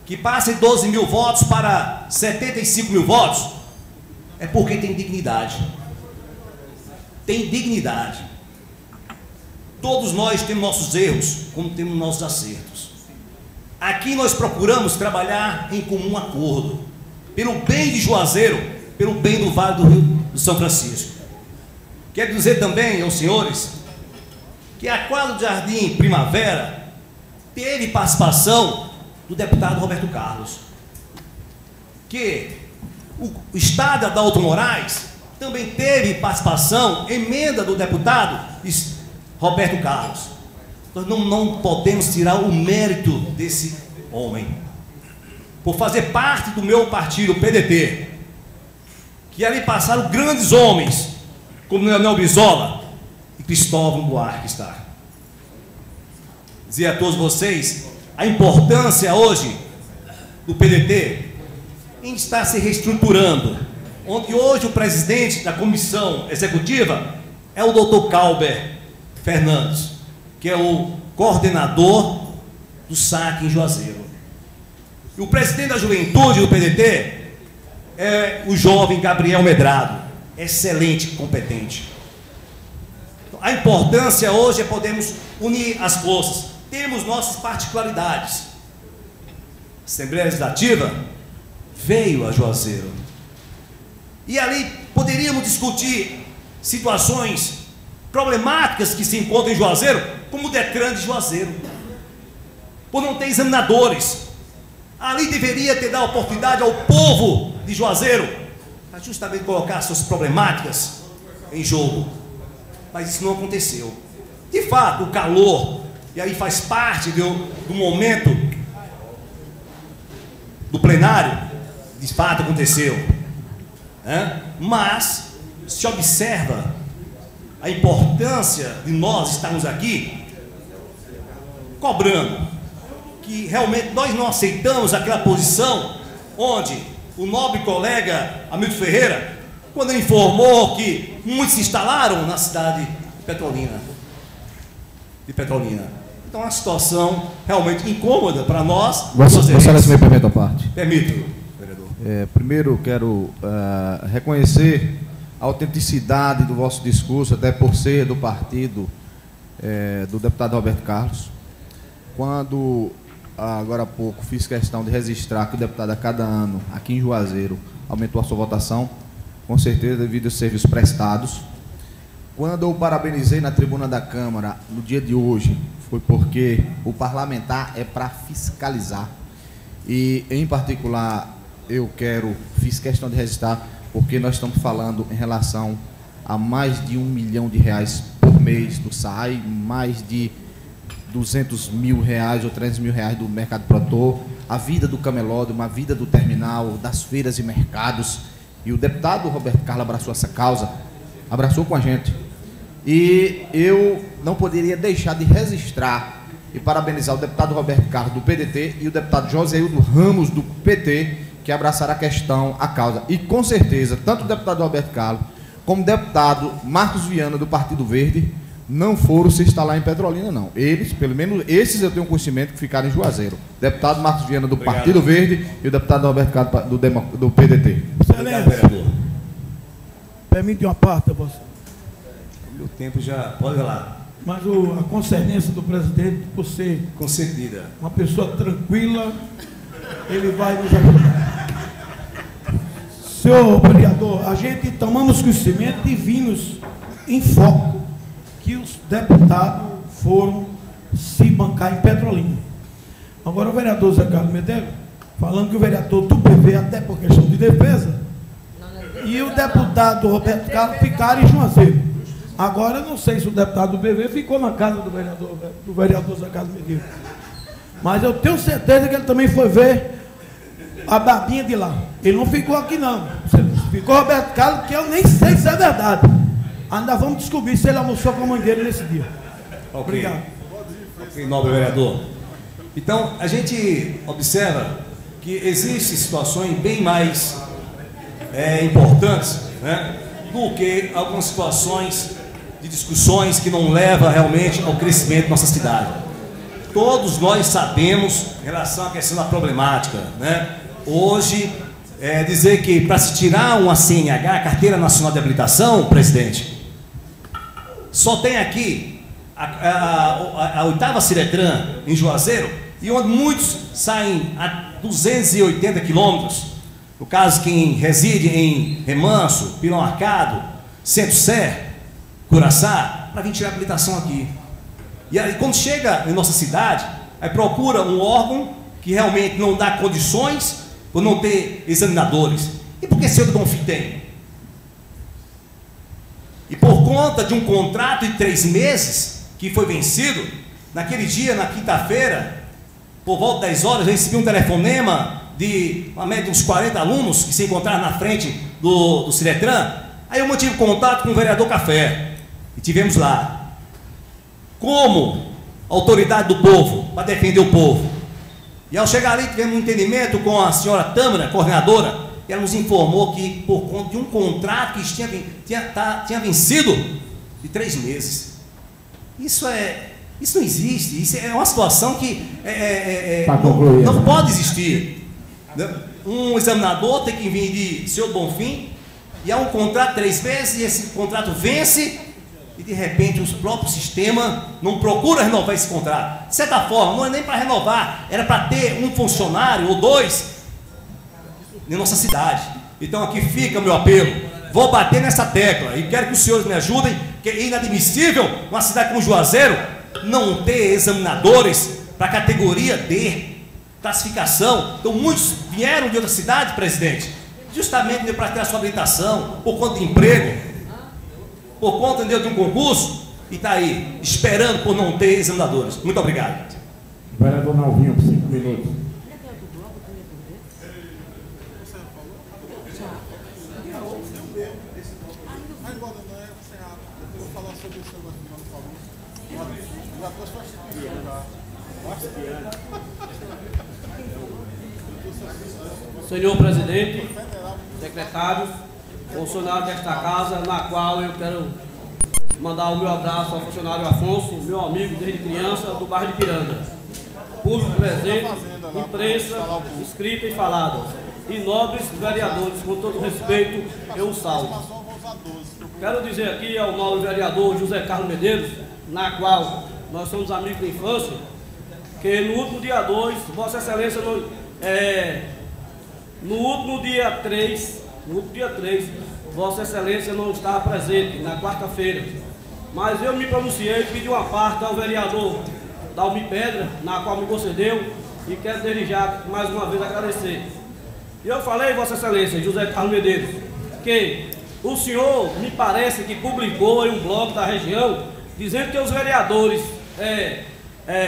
que passa de 12 mil votos para 75 mil votos, é porque tem dignidade. Tem dignidade. Todos nós temos nossos erros, como temos nossos acertos. Aqui nós procuramos trabalhar em comum acordo, pelo bem de Juazeiro, pelo bem do Vale do Rio do São Francisco. Quero dizer também aos senhores que a quadra do Jardim Primavera teve participação do deputado Roberto Carlos, que o estado Adalto Moraes também teve participação, emenda do deputado Roberto Carlos. Nós não podemos tirar o mérito desse homem, por fazer parte do meu partido, o PDT, que ali passaram grandes homens, como Leonel Brizola e Cristóvão Buarque está. Dizer a todos vocês a importância hoje do PDT em estar se reestruturando, onde hoje o presidente da comissão executiva é o Dr. Calber Fernandes, que é o coordenador do SAC em Juazeiro. E o presidente da juventude do PDT é o jovem Gabriel Medrado, excelente, competente. A importância hoje é podermos unir as forças. Temos nossas particularidades. A Assembleia Legislativa veio a Juazeiro, e ali poderíamos discutir situações problemáticas que se encontram em Juazeiro, como o Detran de Juazeiro, por não ter examinadores. Ali deveria ter dado oportunidade ao povo de Juazeiro para justamente colocar suas problemáticas em jogo, mas isso não aconteceu. De fato, o calor, e aí faz parte do momento do plenário, de fato aconteceu, mas se observa a importância de nós estarmos aqui cobrando que que realmente nós não aceitamos aquela posição onde o nobre colega Hamilton Ferreira, quando ele informou que muitos se instalaram na cidade de Petrolina. Então é uma situação realmente incômoda para nós. Vossa Excelência, me permita a parte. Permito, vereador. Primeiro, quero reconhecer a autenticidade do vosso discurso, até por ser do partido do deputado Roberto Carlos. Quando, agora há pouco, fiz questão de registrar que o deputado a cada ano, aqui em Juazeiro, aumentou a sua votação, com certeza devido aos serviços prestados. Quando eu parabenizei na tribuna da Câmara, no dia de hoje, foi porque o parlamentar é para fiscalizar. E, em particular, fiz questão de registrar, porque nós estamos falando em relação a mais de R$1 milhão por mês do SAI, mais de R$200 mil ou R$300 mil do mercado produtor, a vida do camelódromo, a vida do terminal, das feiras e mercados. E o deputado Roberto Carlos abraçou essa causa, abraçou com a gente. E eu não poderia deixar de registrar e parabenizar o deputado Roberto Carlos do PDT e o deputado Joséildo Ramos do PT, que abraçaram a questão, a causa. E com certeza, tanto o deputado Roberto Carlos como o deputado Marcos Viana do Partido Verde não foram se instalar em Petrolina, não. Eles, pelo menos esses eu tenho conhecimento que ficaram em Juazeiro. Deputado Marcos Viana do Partido Verde e o deputado Roberto Carlos do PDT. Excelência, permite uma parte, você. O tempo já pode lá. Mas a concernência do presidente, por ser concedida, uma pessoa tranquila, ele vai nos ajudar. Senhor vereador, a gente tomamos conhecimento e vimos em foco que os deputados foram se bancar em Petrolina. Agora o vereador Zé Carlos Medeiros, falando que o vereador do PV, até por questão de defesa, e o deputado Roberto Carlos ficaram em Juazeiro. Agora eu não sei se o deputado do PV ficou na casa do vereador Zé Carlos Medeiros. Mas eu tenho certeza que ele também foi ver a babinha de lá. Ele não ficou aqui não. Ficou Roberto Carlos, que eu nem sei se é verdade. Ainda vamos descobrir se ele almoçou com a mãe dele nesse dia. Obrigado. Ok, nobre vereador. Então, a gente observa que existem situações bem mais importantes, né, do que algumas situações de discussões que não levam realmente ao crescimento da nossa cidade. Todos nós sabemos em relação à questão da problemática, né? Hoje, dizer que para se tirar uma CNH, Carteira Nacional de Habilitação, presidente, só tem aqui a 8ª Ciretran em Juazeiro, e onde muitos saem a 280 quilômetros. No caso, quem reside em Remanso, Pilão Arcado, Centro-Sé, Curaçá, para vir tirar a habilitação aqui. E aí, quando chega em nossa cidade, aí procura um órgão que realmente não dá condições por não ter examinadores. E por que Senhor do Bonfim tem? E por conta de um contrato de 3 meses que foi vencido, naquele dia, na quinta-feira, por volta das 10 horas, eu recebi um telefonema de uma média de uns 40 alunos que se encontraram na frente do Ciretran. Aí eu mantive contato com o vereador Café e tivemos lá como autoridade do povo, para defender o povo. E ao chegar ali tivemos um entendimento com a senhora Tâmara, coordenadora, e ela nos informou que por conta de um contrato que tinha vencido de 3 meses. Isso não existe, isso é uma situação que não pode existir. Um examinador tem que vir de Senhor do Bonfim, e há um contrato de 3 meses, e esse contrato vence, e de repente o próprio sistema não procura renovar esse contrato. De certa forma, não é nem para renovar, era para ter um funcionário ou 2 em nossa cidade. Então aqui fica o meu apelo, vou bater nessa tecla, e quero que os senhores me ajudem, que é inadmissível uma cidade como Juazeiro não ter examinadores para a categoria D, classificação. Então muitos vieram de outra cidade, presidente, justamente para ter a sua habilitação, por conta de emprego, por conta de um concurso, e está aí, esperando por não ter examinadores. Muito obrigado. Vereador Nalvinho, por 5 minutos. senhor presidente, secretários, funcionários desta casa, na qual eu quero mandar o meu abraço ao funcionário Afonso, meu amigo desde criança, do bairro de Piranga. Público presente, imprensa, escrita e falada. E nobres vereadores, com todo respeito, eu os salvo. Quero dizer aqui ao nobre vereador José Carlos Medeiros, na qual nós somos amigos de infância, que no último dia 2, Vossa Excelência, no último dia 3, Vossa Excelência não estava presente, na quarta-feira. Mas eu me pronunciei e pedi uma parte ao vereador Dalmi Pedra, na qual me concedeu, e quero desde já mais uma vez agradecer. E eu falei, Vossa Excelência, José Carlos Medeiros, que o senhor me parece que publicou em um blog da região, dizendo que os vereadores,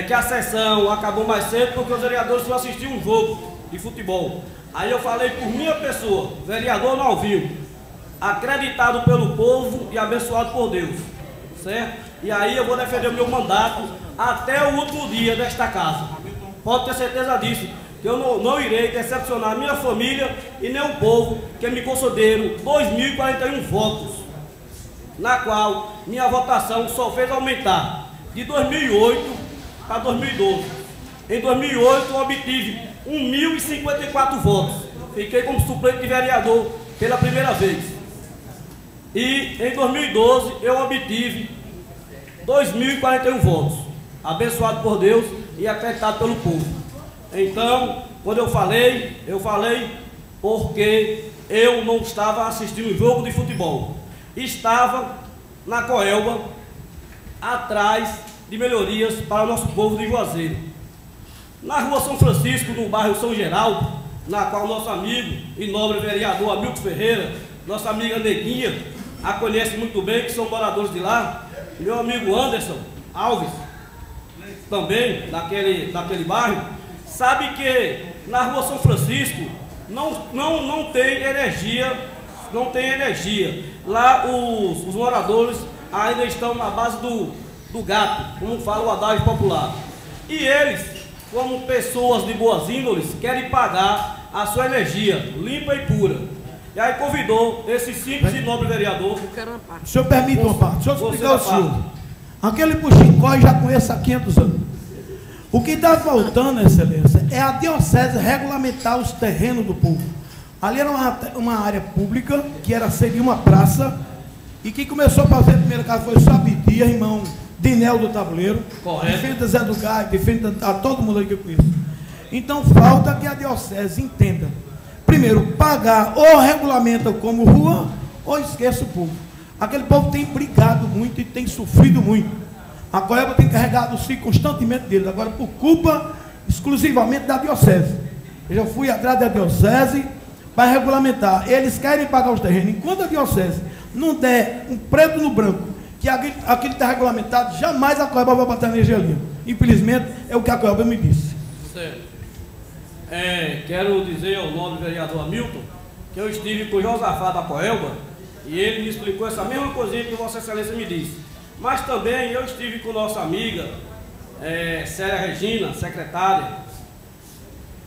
que a sessão acabou mais cedo porque os vereadores foram assistir um jogo de futebol. Aí eu falei por minha pessoa, vereador Nalvinho, acreditado pelo povo e abençoado por Deus, certo? E aí eu vou defender o meu mandato até o último dia desta casa. Pode ter certeza disso, que eu não irei decepcionar a minha família e nem o povo que me concederam 2.041 votos, na qual minha votação só fez aumentar de 2008 para 2012. Em 2008 eu obtive 1.054 votos. Fiquei como suplente de vereador pela primeira vez. E em 2012 eu obtive 2.041 votos. Abençoado por Deus e acreditado pelo povo. Então, quando eu falei porque eu não estava assistindo um jogo de futebol. Estava na Coelba, atrás de melhorias para o nosso povo de Juazeiro. Na rua São Francisco, no bairro São Geraldo, na qual nosso amigo e nobre vereador Hamilton Ferreira, nossa amiga Neguinha, a conhece muito bem, que são moradores de lá, meu amigo Anderson Alves, também daquele bairro, sabe que na rua São Francisco não tem energia, Lá os moradores ainda estão na base do gato, como fala o adágio popular. E eles, como pessoas de boas índoles, querem pagar a sua energia limpa e pura. E aí convidou esse simples e nobre vereador. O senhor permite uma parte? Deixa eu explicar ao senhor. Aquele Puxicó já conheço há 500 anos. O que está faltando, Excelência, é a diocese regulamentar os terrenos do povo. Ali era uma área pública, que seria uma praça, e quem começou a fazer a primeira casa foi o Sabidia, irmão Dinel do Tabuleiro, de frente a Zé do Gai, de frente a todo mundo aí que eu conheço. Então falta que a diocese entenda. Primeiro, pagar ou regulamenta como rua, ou esqueça o povo. Aquele povo tem brigado muito e tem sofrido muito. A Coelba tem carregado o constantemente deles, agora por culpa exclusivamente da diocese. Eu já fui atrás da diocese para regulamentar. Eles querem pagar os terrenos. Enquanto a diocese não der um preto no branco, que aquilo está regulamentado, jamais a Coelba vai botar energia ali. Infelizmente, é o que a Coelba me disse. Certo. Quero dizer ao nobre vereador Hamilton que eu estive com o Josafá da Coelba e ele me explicou essa mesma coisinha que Vossa Excelência me disse. Mas também eu estive com nossa amiga Célia Regina, secretária,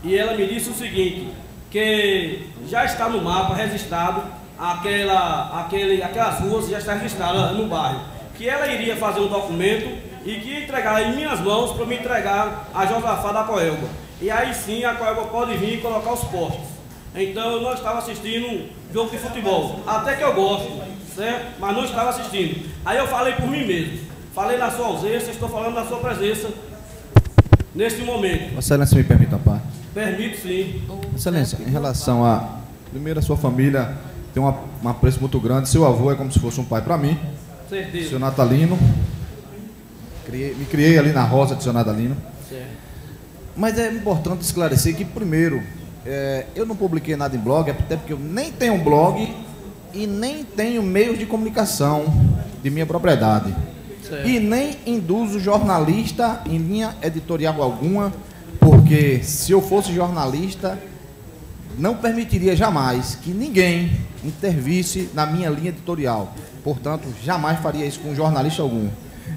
e ela me disse o seguinte, que já está no mapa registrado aquelas ruas, já está registrada no bairro, que ela iria fazer um documento e que ia entregar em minhas mãos para me entregar a Josafá da Coelba. E aí sim a Coelba pode vir e colocar os postes. Então eu não estava assistindo um jogo de futebol, até que eu gosto, certo? Mas não estava assistindo. Aí eu falei por mim mesmo, falei na sua ausência, estou falando na sua presença neste momento. Vossa Excelência, me permite a parte? Permito sim. Excelência, em relação primeiro a sua família tem um apreço muito grande, seu avô é como se fosse um pai para mim. Certeza. Seu Natalino, me criei ali na roça de seu Natalino. Certo. Mas é importante esclarecer que, primeiro, eu não publiquei nada em blog, até porque eu nem tenho um blog e nem tenho meios de comunicação de minha propriedade. Certo. E nem induzo jornalista em linha editorial alguma, porque se eu fosse jornalista, não permitiria jamais que ninguém intervisse na minha linha editorial. Portanto, jamais faria isso com jornalista algum.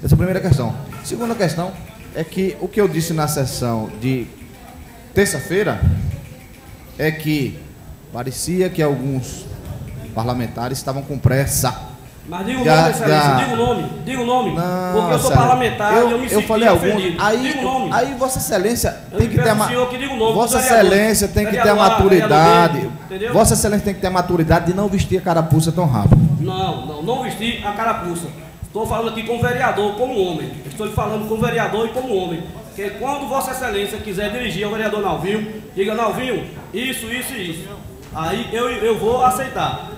Essa é a primeira questão. Segunda questão é que o que eu disse na sessão de terça-feira é que Parecia que alguns parlamentares estavam com pressa. Mas diga o nome, excelência, diga o nome. Não, porque eu sou sério. parlamentar e eu me sinto falei alguns. ofendido. Diga o nome. Aí Vossa Excelência Eu tem que ter Vossa Excelência tem que ter a maturidade. Vossa Excelência tem que ter a maturidade de não vestir a carapuça tão rápido. Não vestir a carapuça. Estou falando aqui como vereador, como homem. Estou lhe falando como vereador e como homem. Porque quando Vossa Excelência quiser dirigir ao vereador Nalvinho, diga, Nalvinho, isso e isso. Aí eu vou aceitar.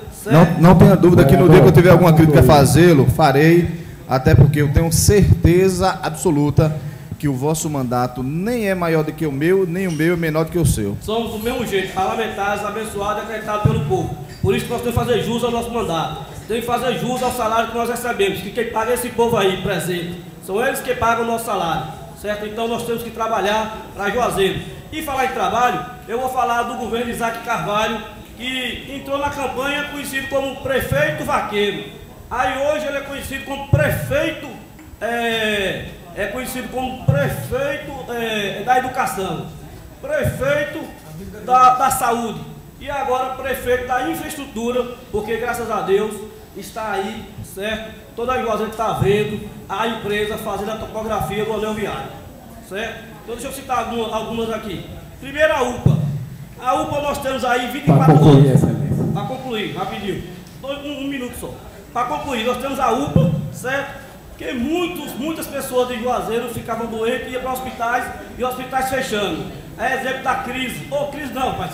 Não tenha dúvida que no dia que eu tiver alguma crítica a fazê-lo, farei, até porque eu tenho certeza absoluta que o vosso mandato nem é maior do que o meu, nem o meu é menor do que o seu. Somos do mesmo jeito, parlamentares, abençoados e acreditados pelo povo. Por isso que nós temos que fazer jus ao nosso mandato. Temos que fazer jus ao salário que nós recebemos, que quem paga é esse povo aí presente. São eles que pagam o nosso salário, certo? Então nós temos que trabalhar para Juazeiro. E falar em trabalho, eu vou falar do governo Isaac Carvalho, que entrou na campanha conhecido como prefeito vaqueiro. Aí hoje ele é conhecido como prefeito, da educação, prefeito da saúde e agora prefeito da infraestrutura, porque graças a Deus está aí, certo? Toda a Juazeiro está vendo a empresa fazendo a topografia do anel viário, certo? Então deixa eu citar algumas aqui. Primeiro a UPA. A UPA nós temos aí 24 horas. Para concluir, rapidinho. Um minuto só. Para concluir, nós temos a UPA, certo? Porque muitas pessoas de Juazeiro ficavam doentes, iam para hospitais e hospitais fechando. É exemplo da crise.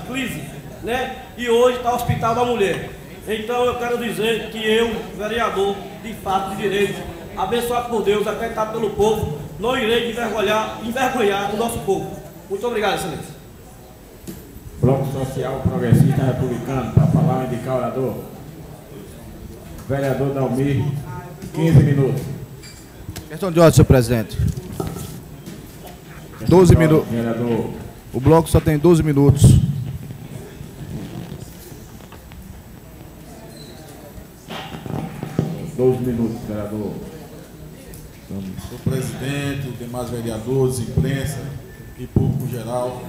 Crise, né? E hoje está o Hospital da Mulher. Então eu quero dizer que eu, vereador, de fato, de direito, abençoado por Deus, acreditado pelo povo, não irei envergonhar o nosso povo. Muito obrigado, excelência. Bloco Social Progressista Republicano, para falar e indicar orador. Vereador Dalmir, 15 minutos. Questão de ordem, senhor presidente. 12 minutos. Vereador. O bloco só tem 12 minutos. Vereador. Senhor presidente, demais vereadores, imprensa e público geral.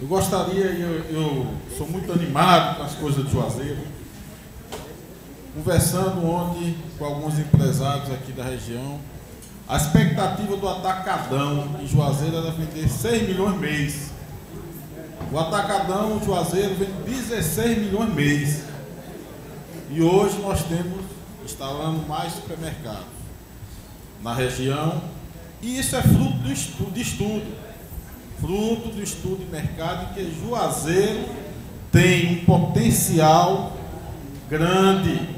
Eu gostaria, eu sou muito animado com as coisas de Juazeiro. Conversando ontem com alguns empresários aqui da região, a expectativa do atacadão em Juazeiro era vender 6 milhões mês. O atacadão em Juazeiro vende 16 milhões mês. E hoje nós temos instalando mais supermercados na região. E isso é fruto de estudo. Fruto do estudo de mercado, em que Juazeiro tem um potencial grande.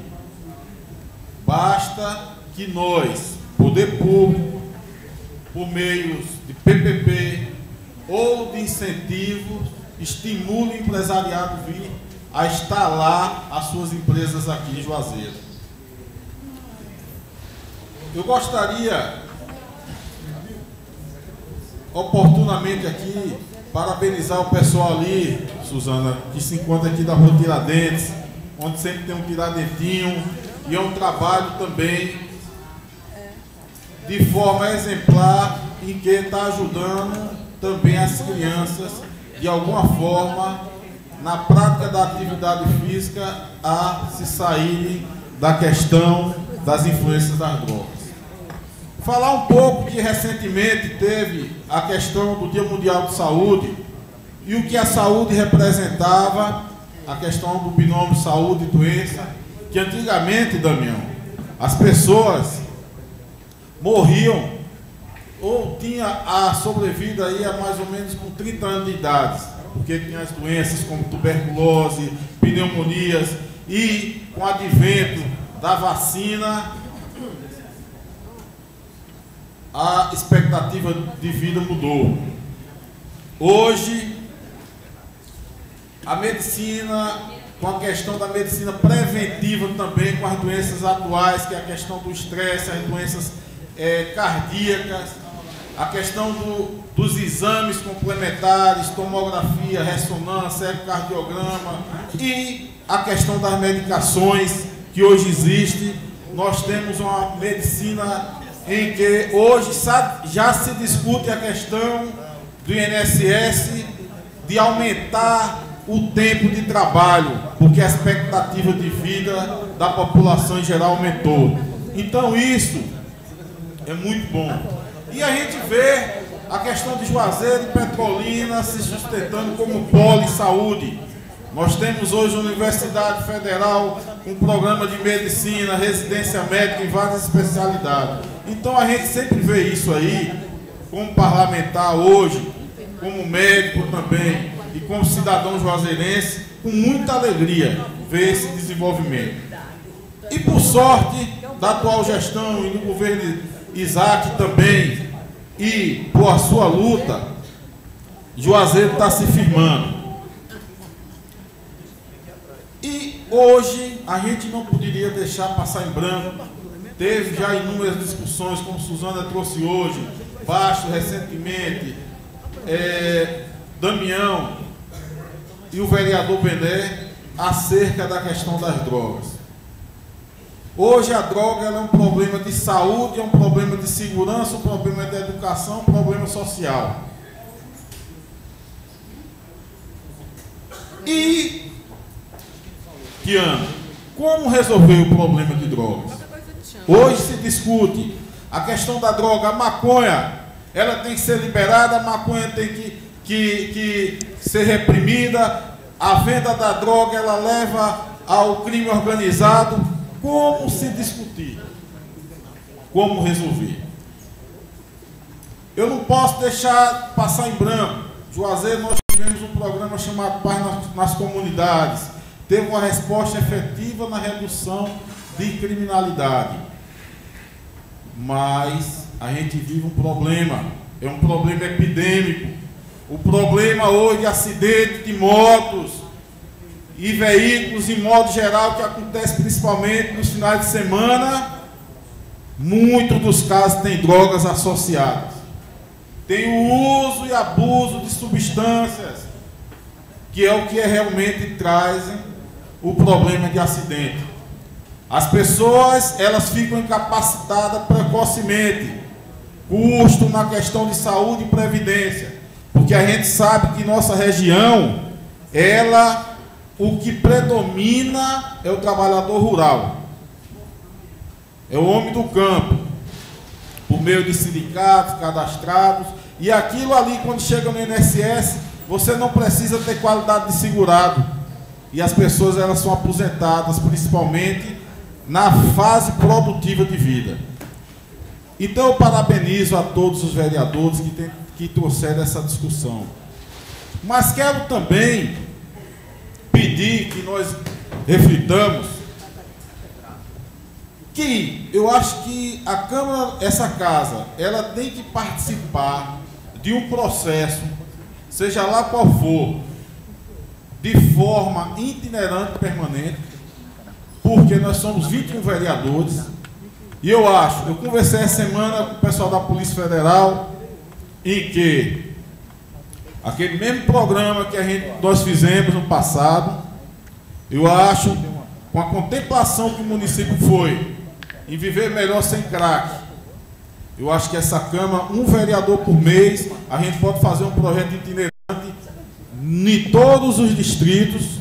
Basta que nós, poder público, por meios de PPP ou de incentivos, estimule o empresariado vir a instalar as suas empresas aqui em Juazeiro. Eu gostaria, oportunamente aqui, parabenizar o pessoal ali, Suzana, que se encontra aqui da Rua Tiradentes, onde sempre tem um tiradentinho, e é um trabalho também de forma exemplar, em que está ajudando também as crianças, de alguma forma, na prática da atividade física, a se saírem da questão das influências das drogas. Falar um pouco que recentemente teve a questão do Dia Mundial de Saúde e o que a saúde representava, a questão do binômio saúde e doença, que antigamente, Damião, as pessoas morriam ou tinha a sobrevida aí a mais ou menos com 30 anos de idade, porque tinha as doenças como tuberculose, pneumonias, e com o advento da vacina, a expectativa de vida mudou. Hoje, a medicina, com a questão da medicina preventiva também, com as doenças atuais, que é a questão do estresse, as doenças cardíacas, a questão dos exames complementares, tomografia, ressonância, ecocardiograma e a questão das medicações que hoje existe. Nós temos uma medicina em que hoje já se discute a questão do INSS de aumentar o tempo de trabalho, porque a expectativa de vida da população em geral aumentou. Então isso é muito bom. E a gente vê a questão de Juazeiro e Petrolina se sustentando como polo em saúde. Nós temos hoje a Universidade Federal, um programa de medicina, residência médica em várias especialidades. Então a gente sempre vê isso aí, como parlamentar hoje, como médico também, e como cidadão juazeirense, com muita alegria ver esse desenvolvimento. E por sorte da atual gestão e do governo Isaac também, e por a sua luta, Juazeiro está se firmando. E hoje a gente não poderia deixar passar em branco. Teve já inúmeras discussões, como Suzana trouxe hoje, Baixo recentemente, Damião e o vereador Bené, acerca da questão das drogas. Hoje a droga ela é um problema de saúde, é um problema de segurança, um problema de educação, um problema social. E, Tiana, como resolver o problema de drogas? Hoje se discute a questão da droga, a maconha, ela tem que ser liberada, a maconha tem que ser reprimida, a venda da droga ela leva ao crime organizado. Como se discutir? Como resolver? Eu não posso deixar passar em branco. Juazeiro, nós tivemos um programa chamado Paz nas Comunidades. Teve uma resposta efetiva na redução de criminalidade. Mas a gente vive um problema. É um problema epidêmico. O problema hoje de acidente de motos e veículos, em modo geral, que acontece principalmente nos finais de semana, muitos dos casos têm drogas associadas. Tem o uso e abuso de substâncias, que é o que realmente traz o problema de acidente. As pessoas, elas ficam incapacitadas precocemente, custo na questão de saúde e previdência, porque a gente sabe que nossa região, o que predomina é o trabalhador rural, é o homem do campo, por meio de sindicatos cadastrados, e aquilo ali, quando chega no INSS, você não precisa ter qualidade de segurado, e as pessoas elas são aposentadas, principalmente na fase produtiva de vida. Então eu parabenizo a todos os vereadores que trouxeram essa discussão, mas quero também pedir que nós reflitamos que eu acho que a Câmara, essa casa, ela tem que participar de um processo, seja lá qual for, de forma itinerante e permanente, porque nós somos 21 vereadores, e eu conversei essa semana com o pessoal da Polícia Federal, em que aquele mesmo programa que nós fizemos no passado, eu acho, com a contemplação que o município foi em viver melhor sem crack, eu acho que essa Câmara, um vereador por mês, a gente pode fazer um projeto itinerante em todos os distritos,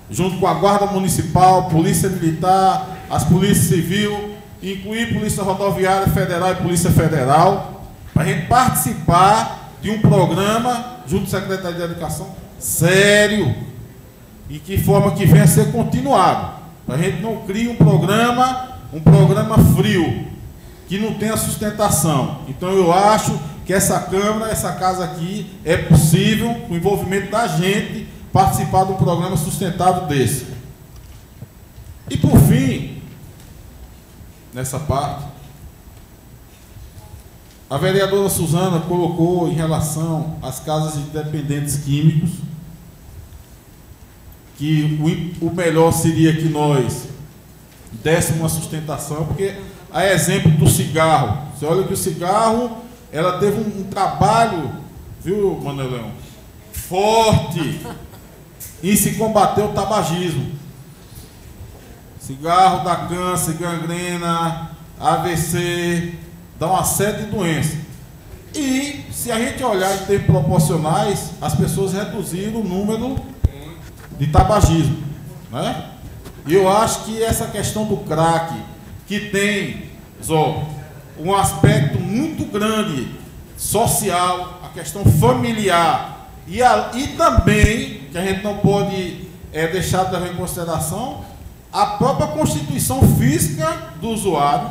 junto com a Guarda Municipal, Polícia Militar, as Polícias Civil, incluir Polícia Rodoviária Federal e Polícia Federal, para a gente participar de um programa, junto com a Secretaria de Educação, sério, e que forma que venha a ser continuado. Para a gente não criar um programa frio, que não tenha sustentação. Então eu acho que essa Câmara, essa casa aqui, é possível, com o envolvimento da gente, participar de um programa sustentável desse. E por fim, nessa parte, a vereadora Suzana colocou em relação às casas de dependentes químicos, que o melhor seria que nós dessemos uma sustentação, porque a exemplo do cigarro, você olha que o cigarro, ela teve um trabalho, viu, Manelão, forte em se combater o tabagismo. Cigarro dá câncer, gangrena, AVC, dá uma série de doenças. E, se a gente olhar em termos proporcionais, as pessoas reduziram o número de tabagismo, né? E eu acho que essa questão do crack, que tem, Zó, um aspecto muito grande social, a questão familiar, e também, que a gente não pode deixar de levar em consideração, a própria constituição física do usuário,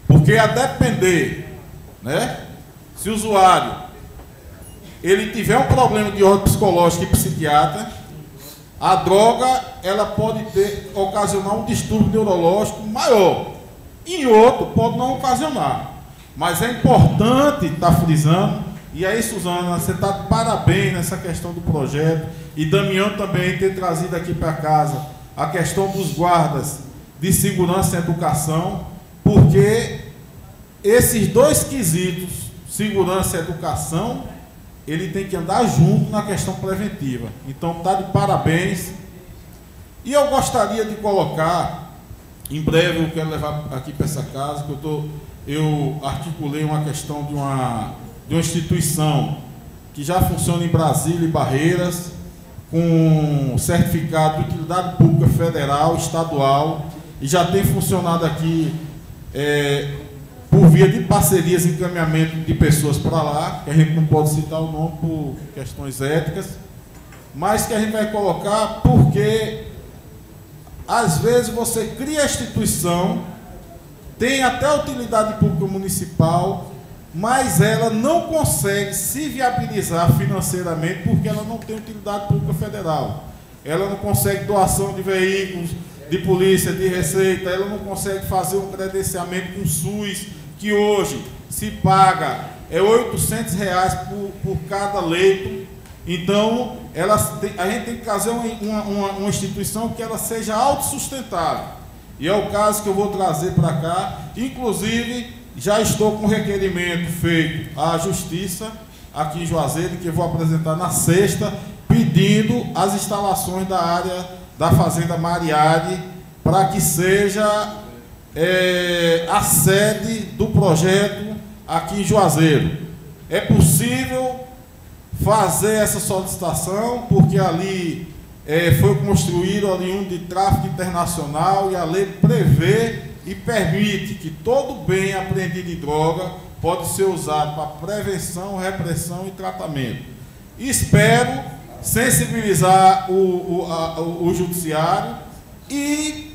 porque a depender, né, se o usuário ele tiver um problema de ordem psicológica e psiquiátrica, a droga ela pode ocasionar um distúrbio neurológico maior. Em outro pode não ocasionar. Mas é importante estar frisando, e aí, Suzana, você está de parabéns nessa questão do projeto, e Damião também ter trazido aqui para casa a questão dos guardas de segurança e educação, porque esses dois quesitos, segurança e educação, ele tem que andar junto na questão preventiva. Então, está de parabéns. E eu gostaria de colocar, em breve eu quero levar aqui para essa casa, que eu articulei uma questão de uma instituição que já funciona em Brasília e Barreiras, com certificado de utilidade pública federal, estadual, e já tem funcionado aqui por via de parcerias e encaminhamento de pessoas para lá, que a gente não pode citar o nome por questões éticas, mas que a gente vai colocar porque às vezes você cria a instituição, tem até utilidade pública municipal, mas ela não consegue se viabilizar financeiramente porque ela não tem utilidade pública federal. Ela não consegue doação de veículos, de polícia, de receita, ela não consegue fazer um credenciamento com o SUS, que hoje se paga R$800 por cada leito. Então, a gente tem que fazer uma instituição que ela seja autossustentável. E é o caso que eu vou trazer para cá. Inclusive, já estou com requerimento feito à Justiça, aqui em Juazeiro, que eu vou apresentar na sexta, pedindo as instalações da área da Fazenda Mariade, para que seja a sede do projeto aqui em Juazeiro. É possível fazer essa solicitação, porque ali foi construído oriundo de tráfico internacional, e a lei prevê e permite que todo bem apreendido em droga pode ser usado para prevenção, repressão e tratamento. Espero sensibilizar o judiciário e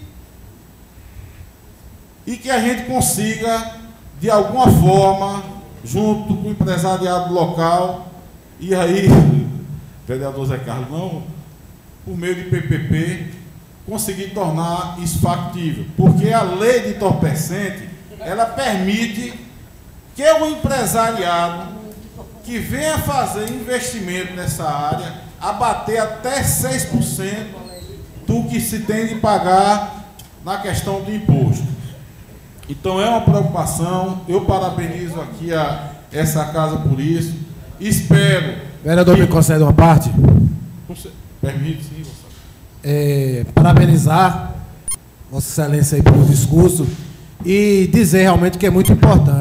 que a gente consiga, de alguma forma, junto com o empresariado local, e aí, vereador Zé Carlos, não, por meio de PPP, conseguir tornar isso factível, porque a lei de entorpecente, ela permite que o empresariado que venha fazer investimento nessa área abater até 6% do que se tem de pagar na questão do imposto. Então é uma preocupação, eu parabenizo aqui essa casa por isso, espero... Vereador, me concede uma parte? Permite, sim, parabenizar Vossa Excelência aí pelo discurso e dizer realmente que é muito importante.